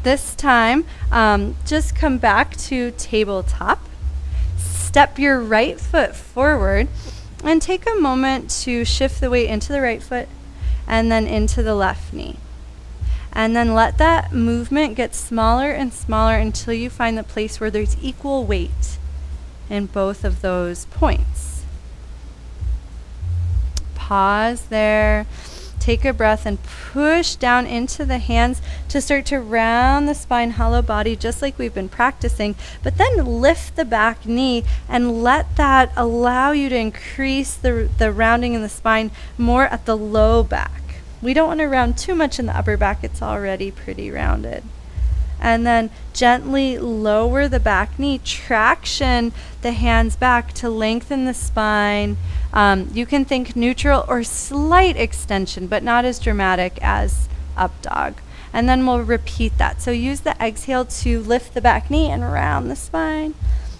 This time, just come back to tabletop. Step your right foot forward and take a moment to shift the weight into the right foot and then into the left knee. And then let that movement get smaller and smaller until you find the place where there's equal weight in both of those points. Pause there. Take a breath and push down into the hands to start to round the spine, hollow body, just like we've been practicing. But then lift the back knee and let that allow you to increase the rounding in the spine more at the low back. We don't want to round too much in the upper back. It's already pretty rounded. And then gently lower the back knee, traction the hands back to lengthen the spine. You can think neutral or slight extension, but not as dramatic as up dog. And then we'll repeat that. So use the exhale to lift the back knee and round the spine.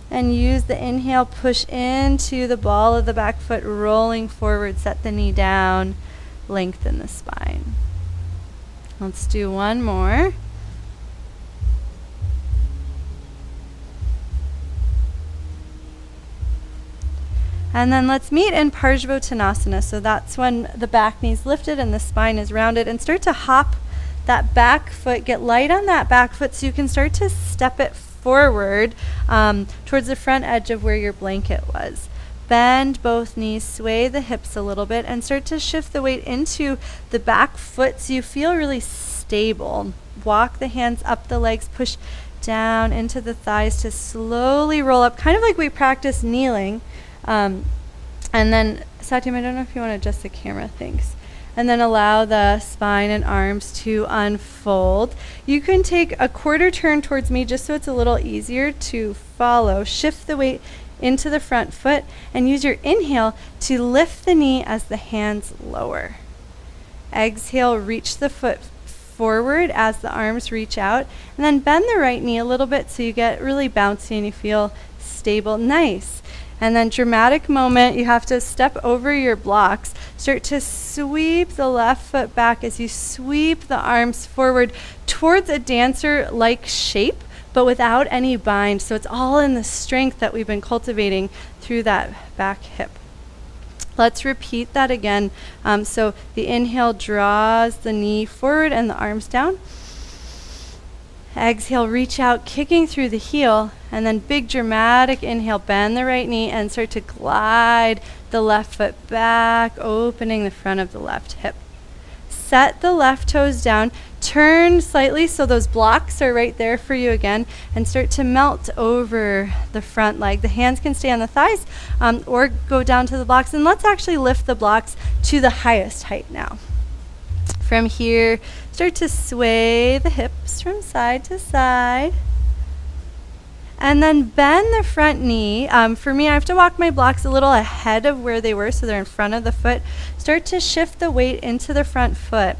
And use the inhale, push into the ball of the back foot, rolling forward, set the knee down, lengthen the spine. Let's do one more. And then let's meet in Parsvottanasana. So that's when the back knee's lifted and the spine is rounded. And start to hop that back foot. Get light on that back foot so you can start to step it forward towards the front edge of where your blanket was. Bend both knees, sway the hips a little bit, and start to shift the weight into the back foot so you feel really stable. Walk the hands up the legs, push down into the thighs to slowly roll up, kind of like we practice kneeling. And then, Satyam, I don't know if you want to adjust the camera, thanks. And then allow the spine and arms to unfold. You can take a quarter turn towards me just so it's a little easier to follow. Shift the weight into the front foot and use your inhale to lift the knee as the hands lower. Exhale, reach the foot forward as the arms reach out, and then bend the right knee a little bit so you get really bouncy and you feel stable. Nice. And then dramatic moment, you have to step over your blocks. Start to sweep the left foot back as you sweep the arms forward towards a dancer-like shape, but without any bind. So it's all in the strength that we've been cultivating through that back hip. Let's repeat that again. So the inhale draws the knee forward and the arms down. Exhale, reach out, kicking through the heel, and then big dramatic inhale, bend the right knee and start to glide the left foot back, opening the front of the left hip. Set the left toes down, turn slightly so those blocks are right there for you again, and start to melt over the front leg. The hands can stay on the thighs or go down to the blocks, and let's actually lift the blocks to the highest height now. From here, start to sway the hips from side to side. And then bend the front knee. For me, I have to walk my blocks a little ahead of where they were so they're in front of the foot. Start to shift the weight into the front foot.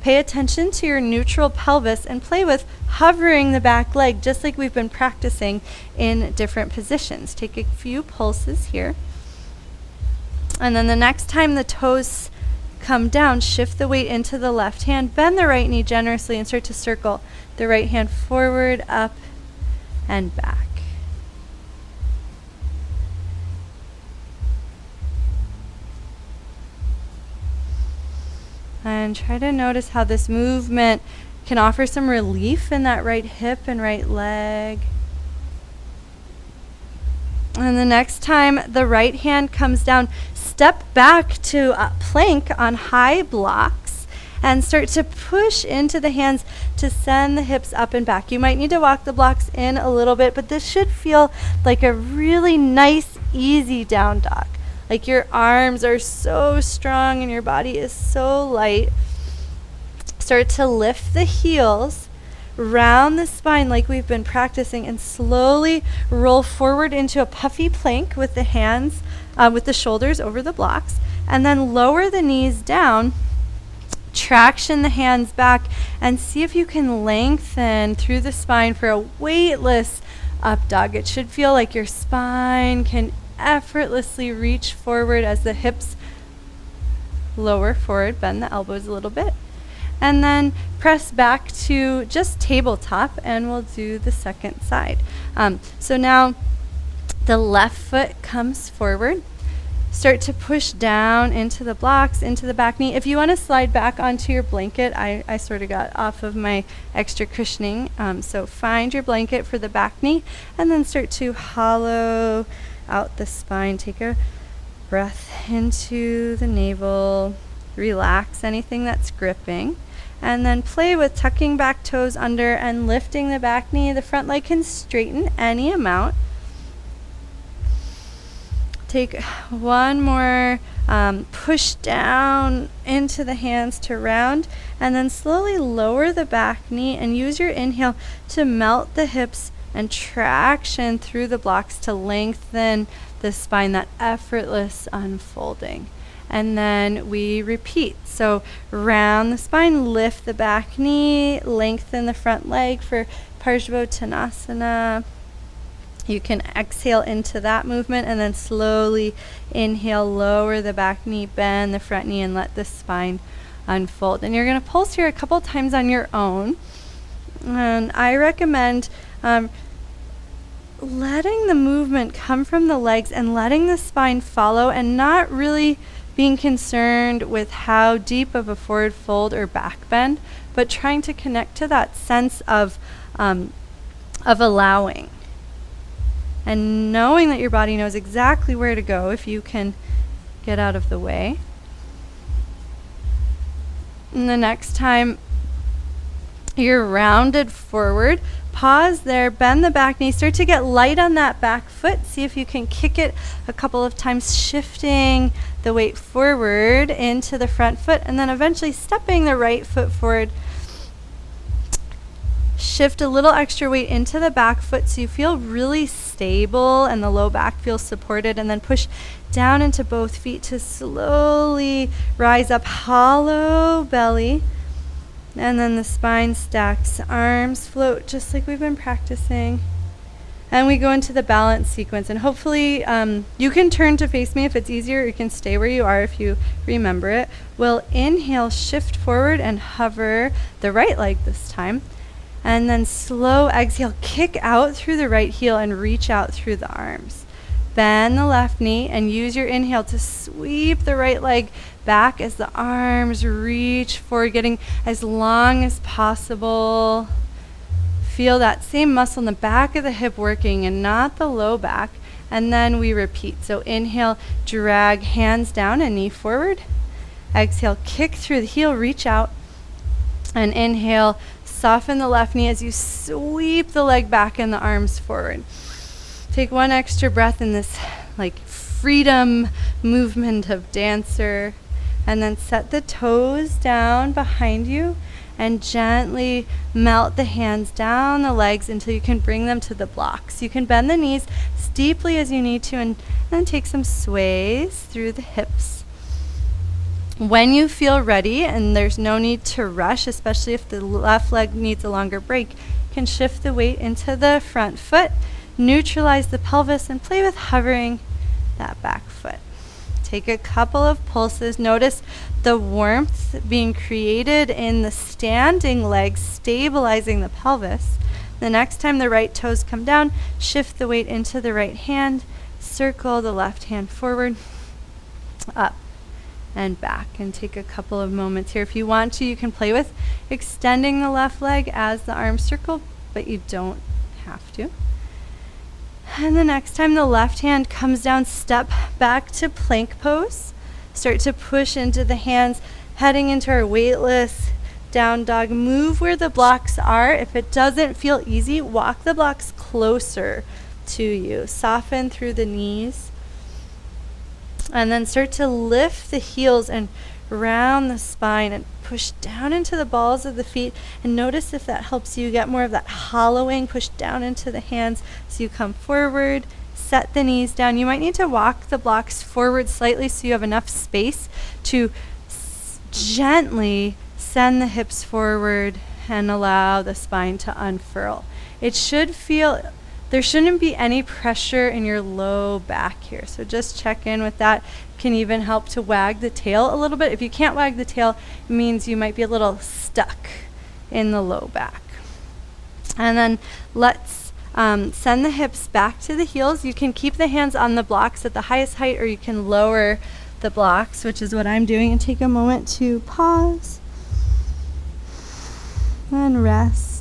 Pay attention to your neutral pelvis and play with hovering the back leg just like we've been practicing in different positions. Take a few pulses here. And then the next time the toes come down, shift the weight into the left hand, bend the right knee generously and start to circle the right hand forward, up, and back. And try to notice how this movement can offer some relief in that right hip and right leg. And the next time the right hand comes down, step back to a plank on high blocks and start to push into the hands to send the hips up and back. You might need to walk the blocks in a little bit, but this should feel like a really nice, easy down dog. Like your arms are so strong and your body is so light. Start to lift the heels, round the spine like we've been practicing, and slowly roll forward into a puffy plank with the hands, with the shoulders over the blocks, and then lower the knees down, traction the hands back, and see if you can lengthen through the spine for a weightless up dog. It should feel like your spine can effortlessly reach forward as the hips lower forward, bend the elbows a little bit. and then press back to just tabletop, and we'll do the second side. So now the left foot comes forward. Start to push down into the blocks, into the back knee. If you want to slide back onto your blanket, I sort of got off of my extra cushioning. So find your blanket for the back knee, and then start to hollow out the spine. Take a breath into the navel. Relax anything that's gripping. And then play with tucking back toes under and lifting the back knee. The front leg can straighten any amount. Take one more push down into the hands to round, and then slowly lower the back knee and use your inhale to melt the hips and traction through the blocks to lengthen the spine, that effortless unfolding. And then we repeat. So round the spine, lift the back knee, lengthen the front leg for Parsvottanasana. You can exhale into that movement and then slowly inhale, lower the back knee, bend the front knee, and let the spine unfold. And you're going to pulse here a couple times on your own. And I recommend letting the movement come from the legs and letting the spine follow, and not really being concerned with how deep of a forward fold or back bend, but trying to connect to that sense of allowing. And knowing that your body knows exactly where to go if you can get out of the way. And the next time you're rounded forward, pause there, bend the back knee, start to get light on that back foot. See if you can kick it a couple of times, shifting the weight forward into the front foot, and then eventually stepping the right foot forward. Shift a little extra weight into the back foot so you feel really stable and the low back feels supported, and then push down into both feet to slowly rise up, hollow belly, and then the spine stacks, arms float just like we've been practicing. And we go into the balance sequence, and hopefully you can turn to face me if it's easier, or you can stay where you are if you remember it. We'll inhale, shift forward and hover the right leg this time. And then slow exhale, kick out through the right heel and reach out through the arms. Bend the left knee and use your inhale to sweep the right leg back as the arms reach forward, getting as long as possible. Feel that same muscle in the back of the hip working and not the low back. And then we repeat. So inhale, drag hands down and knee forward. Exhale, kick through the heel, reach out. And inhale, soften the left knee as you sweep the leg back and the arms forward. Take one extra breath in this like freedom movement of dancer, and then set the toes down behind you and gently melt the hands down the legs until you can bring them to the blocks. You can bend the knees as deeply as you need to, and then take some sways through the hips. When you feel ready, and there's no need to rush, especially if the left leg needs a longer break, you can shift the weight into the front foot, neutralize the pelvis, and play with hovering that back foot. Take a couple of pulses. Notice the warmth being created in the standing legs, stabilizing the pelvis. The next time the right toes come down, shift the weight into the right hand, circle the left hand forward, up, and back, and take a couple of moments here. If you want to, you can play with extending the left leg as the arms circle, but you don't have to. And the next time the left hand comes down, step back to plank pose. Start to push into the hands, heading into our weightless down dog. Move where the blocks are. If it doesn't feel easy, walk the blocks closer to you. Soften through the knees. And then start to lift the heels and round the spine and push down into the balls of the feet. And notice if that helps you get more of that hollowing. Push down into the hands so you come forward. Set the knees down. You might need to walk the blocks forward slightly so you have enough space to gently send the hips forward and allow the spine to unfurl. It should feel there shouldn't be any pressure in your low back here. So just check in with that. Can even help to wag the tail a little bit. If you can't wag the tail, it means you might be a little stuck in the low back. And then let's send the hips back to the heels. You can keep the hands on the blocks at the highest height, or you can lower the blocks, which is what I'm doing, and take a moment to pause and rest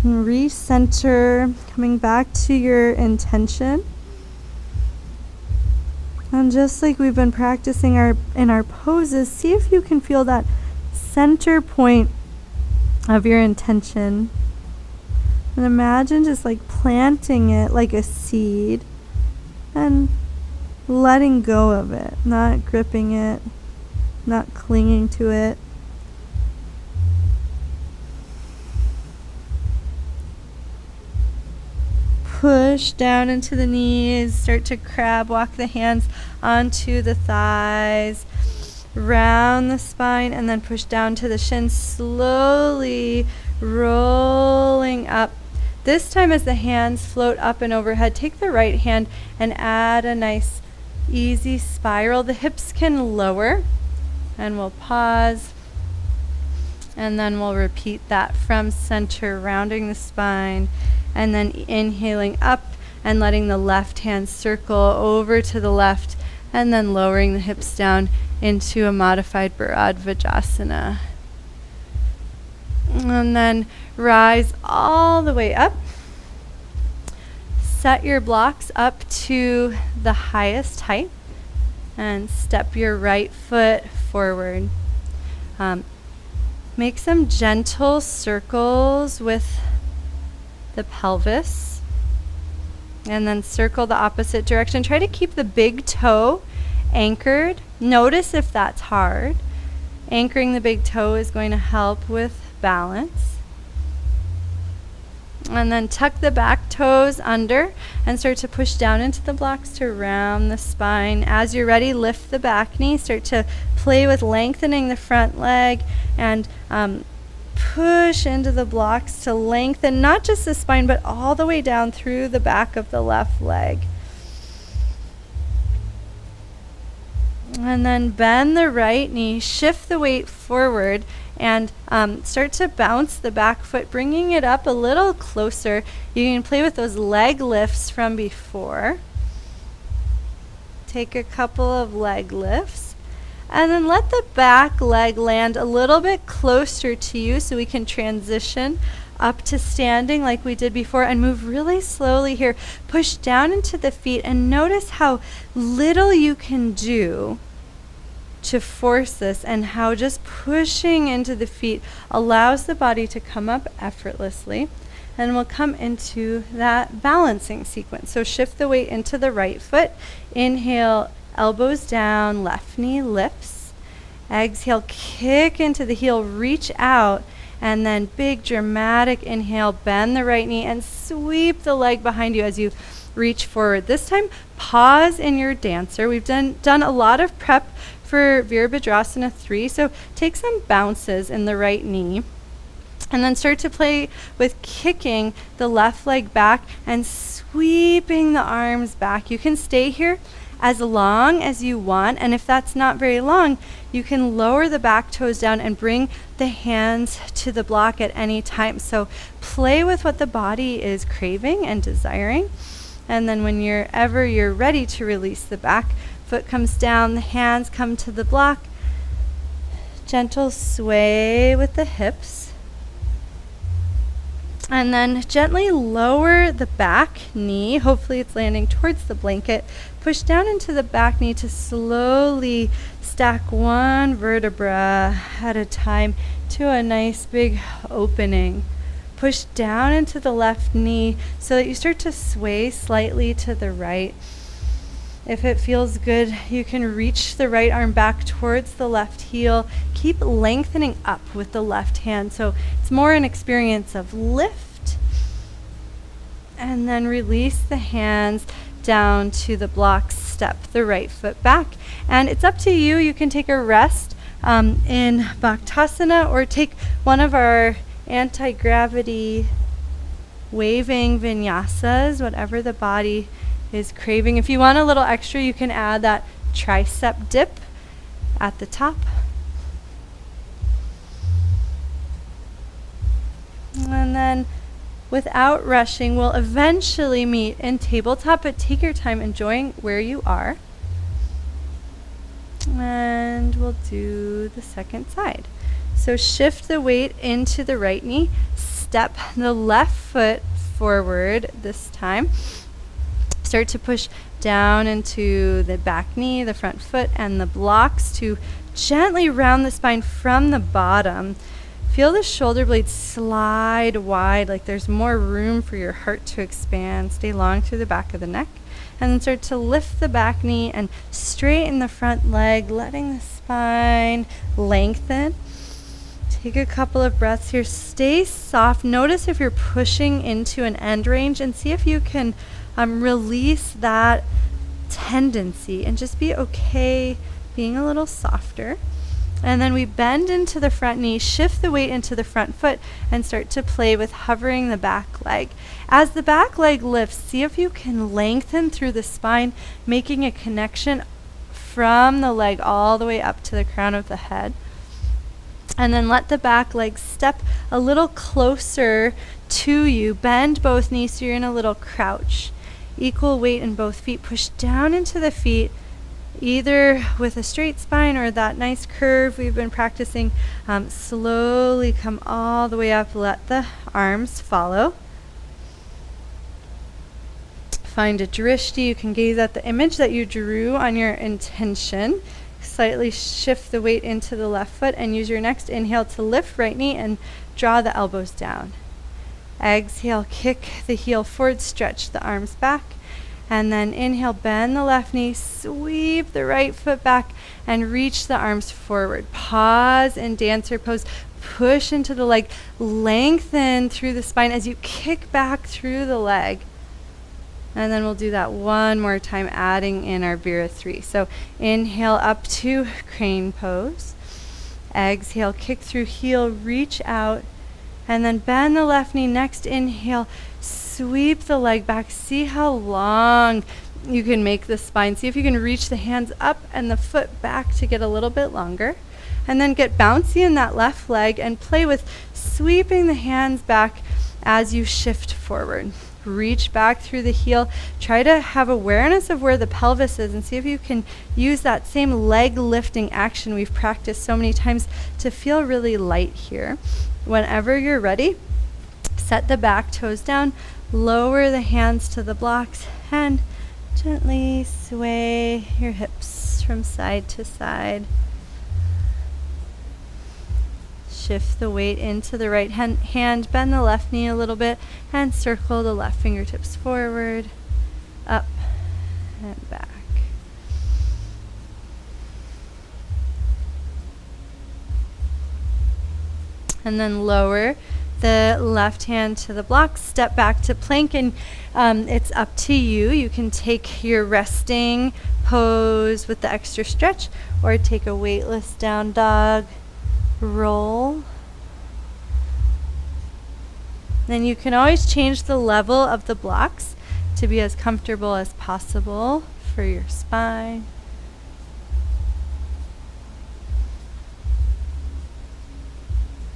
and recenter, coming back to your intention. And just like we've been practicing in our poses, see if you can feel that center point of your intention. And imagine just like planting it like a seed and letting go of it, not gripping it, not clinging to it. Push down into the knees, start to crab walk the hands onto the thighs, round the spine, and then push down to the shins, slowly rolling up. This time as the hands float up and overhead, take the right hand and add a nice easy spiral. The hips can lower, and we'll pause, and then we'll repeat that from center, rounding the spine, and then inhaling up and letting the left hand circle over to the left, and then lowering the hips down into a modified Bharadvajasana. And then rise all the way up. Set your blocks up to the highest height and step your right foot forward. Make some gentle circles with the pelvis, and then circle the opposite direction. Try to keep the big toe anchored. Notice if that's hard. Anchoring the big toe is going to help with balance. And then tuck the back toes under and start to push down into the blocks to round the spine. As you're ready, lift the back knee. Start to play with lengthening the front leg, and push into the blocks to lengthen not just the spine, but all the way down through the back of the left leg. And then bend the right knee, shift the weight forward, and start to bounce the back foot, bringing it up a little closer. You can play with those leg lifts from before. Take a couple of leg lifts. And then let the back leg land a little bit closer to you so we can transition up to standing like we did before, and move really slowly here. Push down into the feet and notice how little you can do to force this, and how just pushing into the feet allows the body to come up effortlessly. And we'll come into that balancing sequence. So shift the weight into the right foot. Inhale, elbows down, left knee lifts. Exhale, kick into the heel, reach out, and then big dramatic inhale, bend the right knee and sweep the leg behind you as you reach forward. This time, pause in your dancer. We've done a lot of prep for Virabhadrasana 3, so take some bounces in the right knee. And then start to play with kicking the left leg back and sweeping the arms back. You can stay here as long as you want, and if that's not very long, you can lower the back toes down and bring the hands to the block at any time. So play with what the body is craving and desiring. And then when you're ready to release the back, foot comes down, the hands come to the block. Gentle sway with the hips. And then gently lower the back knee. Hopefully it's landing towards the blanket. Push down into the back knee to slowly stack one vertebra at a time to a nice big opening. Push down into the left knee so that you start to sway slightly to the right. If it feels good, you can reach the right arm back towards the left heel. Keep lengthening up with the left hand. So it's more an experience of lift. And then release the hands down to the blocks. Step the right foot back. And it's up to you. You can take a rest in Bhaktasana, or take one of our anti-gravity waving vinyasas, whatever the body is craving. If you want a little extra, you can add that tricep dip at the top. And then without rushing, we'll eventually meet in tabletop, but take your time enjoying where you are. And we'll do the second side. So shift the weight into the right knee, step the left foot forward this time. Start to push down into the back knee, the front foot, and the blocks to gently round the spine from the bottom. Feel the shoulder blades slide wide, like there's more room for your heart to expand. Stay long through the back of the neck. And then start to lift the back knee and straighten the front leg, letting the spine lengthen. Take a couple of breaths here. Stay soft. Notice if you're pushing into an end range and see if you can release that tendency and just be okay being a little softer. And then we bend into the front knee, shift the weight into the front foot, and start to play with hovering the back leg. As the back leg lifts, see if you can lengthen through the spine, making a connection from the leg all the way up to the crown of the head. And then let the back leg step a little closer to you. Bend both knees so you're in a little crouch. Equal weight in both feet. Push down into the feet, either with a straight spine or that nice curve we've been practicing. Slowly come all the way up. Let the arms follow. Find a drishti. You can gaze at the image that you drew on your intention. Slightly shift the weight into the left foot and use your next inhale to lift right knee and draw the elbows down. Exhale, kick the heel forward, stretch the arms back. And then inhale, bend the left knee, sweep the right foot back, and reach the arms forward. Pause in dancer pose. Push into the leg. Lengthen through the spine as you kick back through the leg. And then we'll do that one more time, adding in our Vira 3. So inhale up to crane pose. Exhale, kick through heel, reach out. And then bend the left knee. Next inhale, sweep the leg back. See how long you can make the spine. See if you can reach the hands up and the foot back to get a little bit longer. And then get bouncy in that left leg and play with sweeping the hands back as you shift forward. Reach back through the heel. Try to have awareness of where the pelvis is and see if you can use that same leg lifting action we've practiced so many times to feel really light here. Whenever you're ready, set the back toes down, lower the hands to the blocks, and gently sway your hips from side to side. Shift the weight into the right hand, bend the left knee a little bit, and circle the left fingertips forward, up, and back. And then lower the left hand to the block, step back to plank, and it's up to you. You can take your resting pose with the extra stretch, or take a weightless down dog, roll. Then you can always change the level of the blocks to be as comfortable as possible for your spine.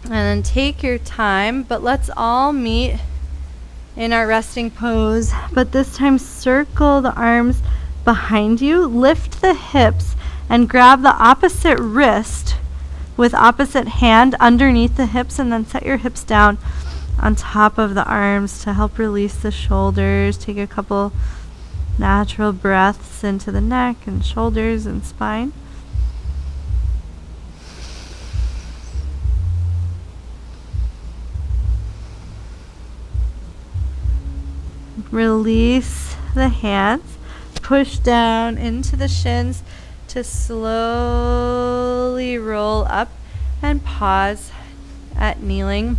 And then take your time, but let's all meet in our resting pose. But this time circle the arms behind you, lift the hips, and grab the opposite wrist with opposite hand underneath the hips, and then set your hips down on top of the arms to help release the shoulders. Take a couple natural breaths into the neck and shoulders and spine. Release the hands, push down into the shins to slowly roll up, and pause at kneeling.